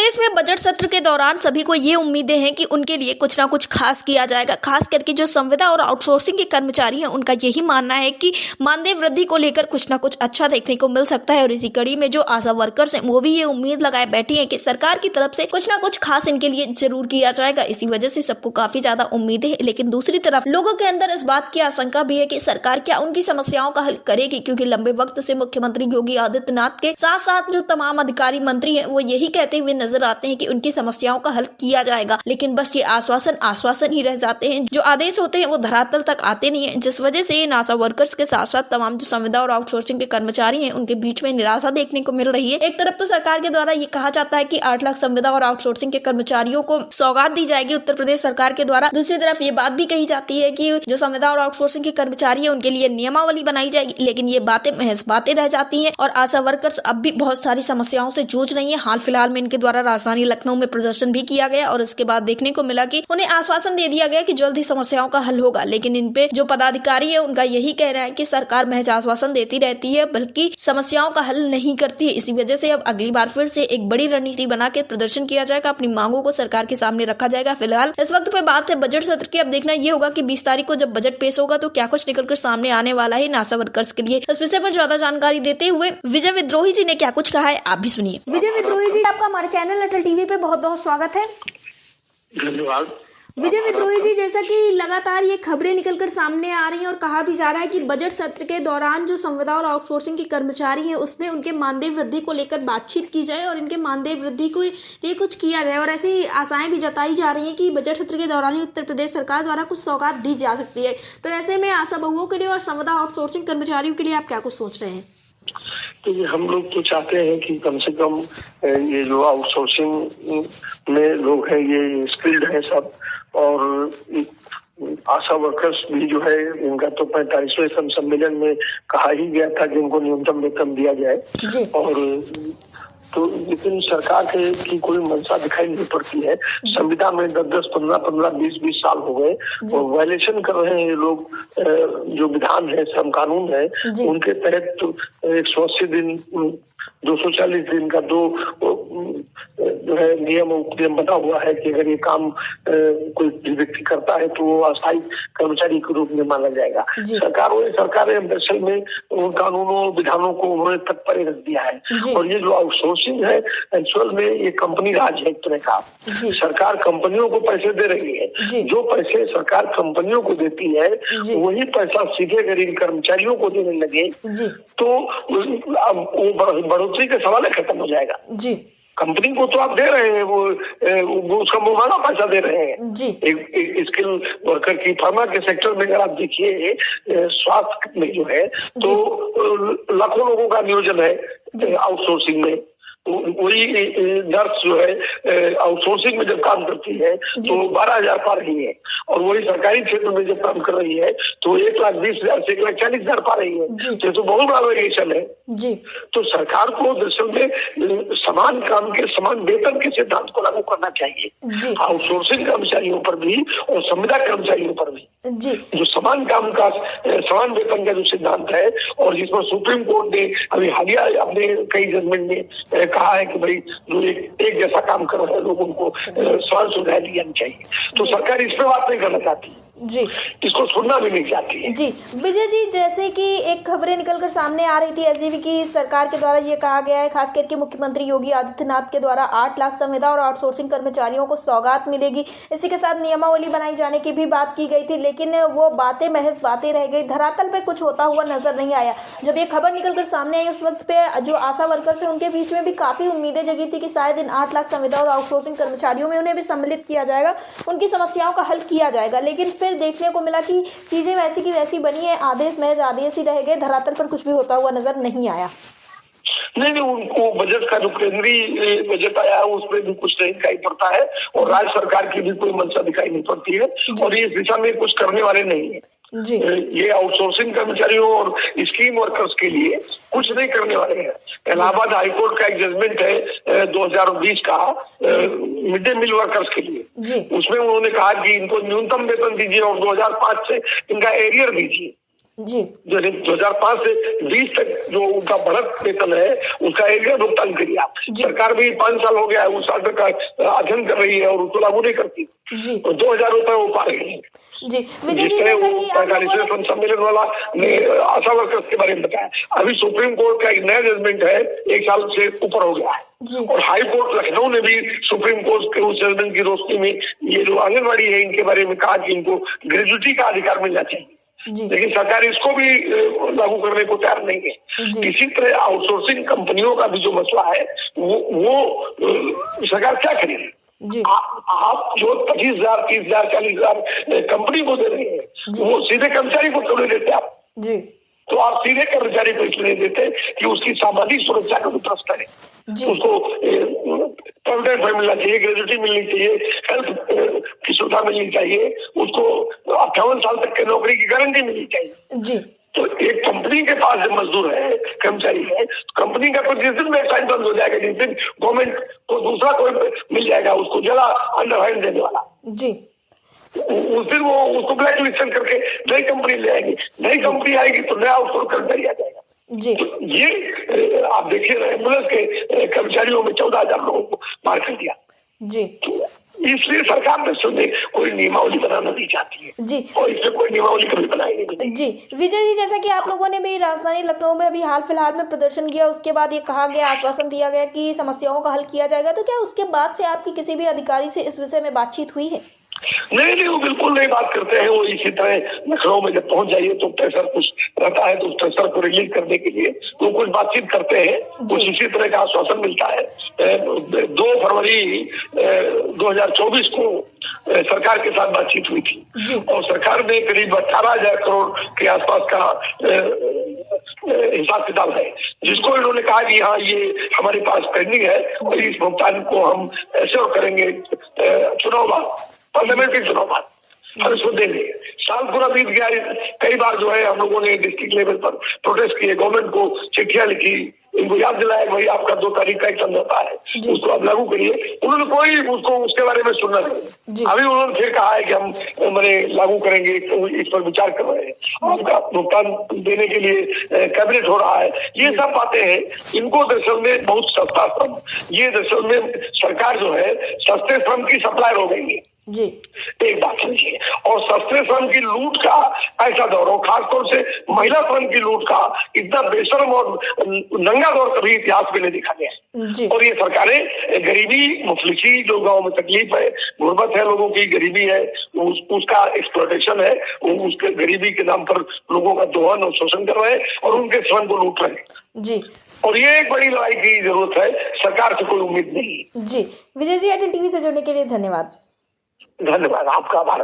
प्रदेश में बजट सत्र के दौरान सभी को ये उम्मीदें हैं कि उनके लिए कुछ ना कुछ खास किया जाएगा। खास करके जो संविदा और आउटसोर्सिंग के कर्मचारी हैं, उनका यही मानना है कि मानदेय वृद्धि को लेकर कुछ ना कुछ अच्छा देखने को मिल सकता है। और इसी कड़ी में जो आशा वर्कर्स हैं, वो भी ये उम्मीद लगाए बैठी हैं कि सरकार की तरफ से कुछ ना कुछ खास इनके लिए जरूर किया जाएगा। इसी वजह से सबको काफी ज्यादा उम्मीदें हैं। लेकिन दूसरी तरफ लोगों के अंदर इस बात की आशंका भी है कि सरकार क्या उनकी समस्याओं का हल करेगी, क्योंकि लंबे वक्त से मुख्यमंत्री योगी आदित्यनाथ के साथ साथ जो तमाम अधिकारी मंत्री हैं, वो यही कहते हुए नजर आते हैं कि उनकी समस्याओं का हल किया जाएगा। लेकिन बस ये आश्वासन ही रह जाते हैं। जो आदेश होते हैं वो धरातल तक आते नहीं है, जिस वजह से इन आशा वर्कर्स के साथ साथ तमाम जो संविदा और आउटसोर्सिंग के कर्मचारी हैं, उनके बीच में निराशा देखने को मिल रही है। एक तरफ तो सरकार के द्वारा ये कहा जाता है कि 8 लाख संविदा और आउटसोर्सिंग के कर्मचारियों को सौगात दी जाएगी उत्तर प्रदेश सरकार के द्वारा। दूसरी तरफ ये बात भी कही जाती है कि जो संविदा और आउटसोर्सिंग के कर्मचारी हैं, उनके लिए नियमावली बनाई जाएगी। लेकिन ये बातें महज बातें रह जाती हैं और आशा वर्कर्स अब भी बहुत सारी समस्याओं से जूझ रही है। हाल फिलहाल में इनके द्वारा राजधानी लखनऊ में प्रदर्शन भी किया गया और इसके बाद देखने को मिला कि उन्हें आश्वासन दे दिया गया कि जल्द ही समस्याओं का हल होगा। लेकिन इन पे जो पदाधिकारी है, उनका यही कहना है कि सरकार महज आश्वासन देती रहती है, बल्कि समस्याओं का हल नहीं करती है। इसी वजह से अब अगली बार फिर से एक बड़ी रणनीति बना के प्रदर्शन किया जाएगा, अपनी मांगों को सरकार के सामने रखा जाएगा। फिलहाल इस वक्त पे बात है बजट सत्र की। अब देखना ये होगा कि 20 तारीख को जब बजट पेश होगा तो क्या कुछ निकलकर सामने आने वाला है आशा वर्कर्स के लिए। इस विषय पर ज्यादा जानकारी देते हुए विजय विद्रोही जी ने क्या कुछ कहा है, आप भी सुनिए। विजय विद्रोही जी, आपका हमारे चैनल अटल टीवी पे बहुत बहुत स्वागत है। धन्यवाद। विजय विद्रोही जी, जैसा कि लगातार ये खबरें निकलकर सामने आ रही हैं और कहा भी जा रहा है कि बजट सत्र के दौरान जो संविदा और आउटसोर्सिंग के कर्मचारी हैं, उसमें उनके मानदेय वृद्धि को लेकर बातचीत की जाए और इनके मानदेय वृद्धि को लिए कुछ किया जाए। और ऐसी आशाएं भी जताई जा रही हैं कि बजट सत्र के दौरान ही उत्तर प्रदेश सरकार द्वारा कुछ सौगात दी जा सकती है। तो ऐसे में आशा बहुओं के लिए और संविदा आउटसोर्सिंग कर्मचारियों के लिए आप क्या कुछ सोच रहे हैं? तो ये हम लोग तो चाहते हैं कि कम से कम ये जो आउटसोर्सिंग में लोग हैं, ये स्किल्ड हैं सब, और आशा वर्कर्स भी जो है, इनका तो 45वें सम्मेलन में कहा ही गया था कि उनको न्यूनतम वेतन दिया जाए। और तो लेकिन सरकार की कोई मंशा दिखाई नहीं पड़ती है। संविदा में 10-10, 15-15, 20-20 साल हो गए और वायलेशन कर रहे हैं ये लोग। जो विधान है, श्रम कानून है, उनके तहत तो 180 दिन, 240 दिन का जो है नियम उपनियम बना हुआ है कि अगर ये काम कोई व्यक्ति करता है तो वो अस्थायी कर्मचारी के रूप में माना जाएगा। सरकार ने दरअसल में उन कानूनों विधानों को उन्होंने तक परे रख दिया है। और ये जो आउटसोर्सिंग है, एक्चुअल में ये कंपनी राज है एक तरह का। सरकार कंपनियों को पैसे दे रही है। जो पैसे सरकार कंपनियों को देती है, वही पैसा सीधे अगर इन कर्मचारियों को देने लगे तो वो बढ़ोतरी का सवाल खत्म हो जाएगा। कंपनी को तो आप दे रहे हैं, वो उसका मुआवजा पैसा दे रहे हैं। एक स्किल वर्कर की फार्मा के सेक्टर में अगर आप देखिए, स्वास्थ्य में जो है तो लाखों लोगों का नियोजन है आउटसोर्सिंग में। वही नर्स जो है आउटसोर्सिंग में जब काम करती है तो 12,000 पा रही है, और वही सरकारी क्षेत्र में जब काम कर रही है तो 1,20,000 से 1,40,000 पा रही है। तो बहुत बड़ा वेरिएशन है। तो सरकार को दरअसल में समान काम के समान वेतन के सिद्धांत को लागू करना चाहिए, आउटसोर्सिंग कर्मचारियों पर भी और संविदा कर्मचारियों पर भी। जो समान काम का समान वेतन का जो सिद्धांत है, और जिसमें सुप्रीम कोर्ट ने अभी हालिया अपने कई जजमेंट में कहा है कि भाई जो एक जैसा काम कर रहे हैं लोग, उनको समान सुविधाएं दी जानी चाहिए। तो सरकार इस पर बात नहीं करना चाहती जी, इसको सुनना भी नहीं चाहती है। जी विजय जी, जैसे कि एक खबरें निकलकर सामने आ रही थी ऐसी भी कि सरकार के द्वारा ये कहा गया है, खास करके मुख्यमंत्री योगी आदित्यनाथ के द्वारा 8 लाख संविदा और आउटसोर्सिंग कर्मचारियों को सौगात मिलेगी। इसी के साथ नियमावली बनाई जाने की भी बात की गई थी, लेकिन वो बातें महज बातें रह गई, धरातल पे कुछ होता हुआ नजर नहीं आया। जब ये खबर निकलकर सामने आई, उस वक्त पे जो आशा वर्कर्स है, उनके बीच में भी काफी उम्मीदें जगी थी कि शायद इन 8 लाख संविदा और आउटसोर्सिंग कर्मचारियों में उन्हें भी सम्मिलित किया जाएगा, उनकी समस्याओं का हल किया जाएगा। लेकिन फिर देखने को मिला कि चीजें वैसी की वैसी बनी है, आदेश महज आदेश ही रह गए, धरातल पर कुछ भी होता हुआ नजर नहीं आया। नहीं, उनको बजट का जो केंद्रीय बजट आया है उसमें भी कुछ नहीं दिखाई पड़ता है, और राज्य सरकार की भी कोई मंशा दिखाई नहीं पड़ती है, और ये इस दिशा में कुछ करने वाले नहीं है। ये आउटसोर्सिंग कर्मचारियों और स्कीम वर्कर्स के लिए कुछ नहीं करने वाले हैं। इलाहाबाद हाईकोर्ट का एक जजमेंट है 2020 का मिड डे मील वर्कर्स के लिए। उसमें उन्होंने कहा कि इनको न्यूनतम वेतन दीजिए और 2005 से इनका एरियर दीजिए। जी। 2005 से 20 तक जो उनका बढ़त वेतन है उसका एक भुगतान करिए आप। सरकार भी 5 साल हो गया है उस आर्डर का अध्ययन कर रही है और उसको लागू नहीं करती। जी। तो 2000 रुपए वो पा रही है। जी विजय जी, जैसा कि आप लोगों ने सम्मेलन वाला ने आशा वर्कर्स के बारे में बताया। अभी सुप्रीम कोर्ट का एक नया जजमेंट है, 1 साल से ऊपर हो गया है और हाई कोर्ट लखनऊ ने भी सुप्रीम कोर्ट के उस जजमेंट की रोशनी में ये जो आंगनबाड़ी है इनके बारे में कहा कि इनको ग्रेजुटी का अधिकार मिलना चाहिए। लेकिन सरकार इसको भी लागू करने को तैयार नहीं है। इसी तरह आउटसोर्सिंग कंपनियों का भी जो मसला है वो सरकार क्या करेगी? आप जो 25,000, 30,000, 40,000 कंपनी को दे रहे हैं वो सीधे कर्मचारी को क्यों नहीं देते आप? जी। तो आप सीधे कर्मचारी को इसलिए देते कि उसकी सामाजिक सुरक्षा का भी प्रश्न है। उसको प्रोविडेंट फंड मिलना चाहिए, ग्रेजुटी मिलनी चाहिए, हेल्थ की सुविधा मिलनी चाहिए, उसको 58 साल तक की नौकरी की गारंटी मिलनी चाहिए। जी। तो एक कंपनी के पास जो मजदूर है, कर्मचारी है, कंपनी का तो जिस दिन वेबसाइट बंद हो जाएगा, जिस दिन गवर्नमेंट को दूसरा कोई मिल जाएगा उसको जरा अंडरहैंड देने वाला, जी, उस दिन वो उसको ब्लैक लिस्टन करके नई कंपनी ले आएगी। नई कंपनी आएगी तो नया उसको कर्मचारी आ जाएगा। जी। तो ये आप देखिए एम्बुलेंस के कर्मचारियों में 14,000 लोगों को मार कर दिया। जी। इसलिए सरकार ने कोई नियमावली बनाना नहीं चाहती है। जी। और इसमें कोई नियमावली कभी बनाई नहीं। जी विजय जी, जैसा कि आप लोगों ने भी राजधानी लखनऊ में अभी हाल फिलहाल में प्रदर्शन किया, उसके बाद ये कहा गया, आश्वासन दिया गया कि समस्याओं का हल किया जाएगा, तो क्या उसके बाद से आपकी किसी भी अधिकारी से इस विषय में बातचीत हुई है? नहीं, वो बिल्कुल नहीं बात करते हैं। वो इसी तरह लखनऊ में जब पहुंच जाइए तो प्रेशर कुछ रहता है तो उस प्रेशर को रिलीज करने के लिए तो कुछ बातचीत करते हैं, कुछ इसी तरह का आश्वासन मिलता है। 2 फरवरी 2024 को सरकार के साथ बातचीत हुई थी और सरकार ने करीब 18,000 करोड़ के आसपास का हिसाब किताब है, जिसको इन्होंने कहा कि हाँ ये हमारे पास पेंडिंग है और इस भुगतान को हम ऐसे करेंगे चुनाव बाद, पार्लियामेंट्री चुनाव बाद हम इसको देंगे। साल पूरा बीत गया, कई बार जो है हम लोगों ने डिस्ट्रिक्ट लेवल पर प्रोटेस्ट किए, गवर्नमेंट को चिट्ठियां लिखी, इनको याद दिलाया भाई आपका 2 तारीख का एक समझौता है उसको आप लागू करिए। उन्होंने कोई उसको उसके बारे में सुनना नहीं। अभी उन्होंने फिर कहा है कि हम लागू करेंगे, इस पर विचार कर रहे हैं, आपका भुगतान देने के लिए कैबिनेट हो रहा है। ये सब बातें हैं, इनको दरअसल में बहुत सस्ता श्रम, ये दरअसल में सरकार जो है सस्ते श्रम की सप्लायर हो गई है। जी। एक बात समझिए, और सस्ते श्रम की लूट का ऐसा दौर हो, खासतौर से महिला श्रम की लूट का इतना बेशर्म और नंगा दौर कभी इतिहास में नहीं देखा गया। और ये सरकारें गरीबी, मुफलिसी, जो गांव में तकलीफ है, गुर्बत है, लोगों की गरीबी है, उसका एक्सप्लॉयटेशन है, उसके गरीबी के नाम पर लोगों का दोहन और शोषण कर रहे हैं और उनके श्रम को लूट रहे हैं। जी। और ये एक बड़ी लड़ाई की जरूरत है, सरकार से कोई उम्मीद नहीं। जी विजय जी, एयरटेल टीवी से जुड़ने के लिए धन्यवाद। धन्यवाद, आपका आभार।